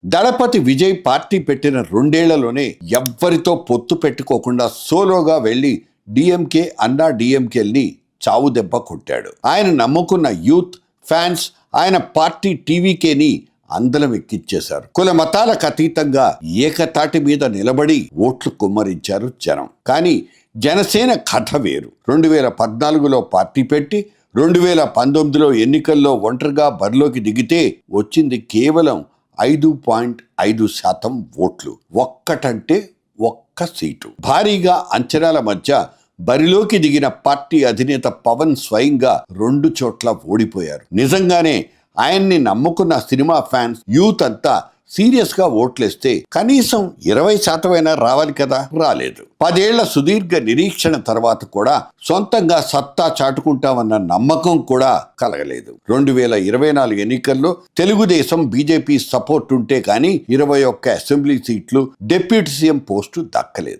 దళపతి Vijay party పెట్టిన 2 ఏళ్లలోనే ఎవ్వరితో పొత్తు పెట్టుకోకుండా సోలోగా వెళ్లి డిఎంకే అన్నా డిఎంకేల్ని చావు దెబ్బ కొట్టాడు. ఆయన నమ్ముకున్న యూత్ ఫ్యాన్స్ ఆయన పార్టీ టీవీకేని అందలం ఎక్కిచ్చేశారు. కుల మతాలకు అతీతంగా ఏకతాటి మీద నిలబడి ఓట్లు కుమ్మరించారు జనం. కానీ జనసేన కథ వేరు. 2014లో పార్టీ పెట్టి 2019లో ఎన్నికల్లో ఒంటరిగా బరిలోకి దిగితే వచ్చింది కేవలం 5.5% ఓట్లు. ఒక్కటంటే ఒక్క సీటు. భారీగా అంచనాల మధ్య బరిలోకి దిగిన పార్టీ అధినేత పవన్ స్వయంగా 2 చోట్ల ఓడిపోయారు. నిజంగానే ఆయన్ని నమ్ముకున్న సినిమా ఫ్యాన్స్ యూత్ అంతా సీరియస్ గా ఓట్లేస్తే కనీసం 20% రావాలి కదా, రాలేదు. 10 ఏళ్ల సుదీర్ఘ నిరీక్షణ తర్వాత కూడా సొంతంగా సత్తా చాటుకుంటామన్న నమ్మకం కూడా కలగలేదు. 2024 ఎన్నికల్లో తెలుగుదేశం బీజేపీ సపోర్ట్ ఉంటే కానీ 21 అసెంబ్లీ సీట్లు, డిప్యూటీ సీఎం పోస్టు దక్కలేదు.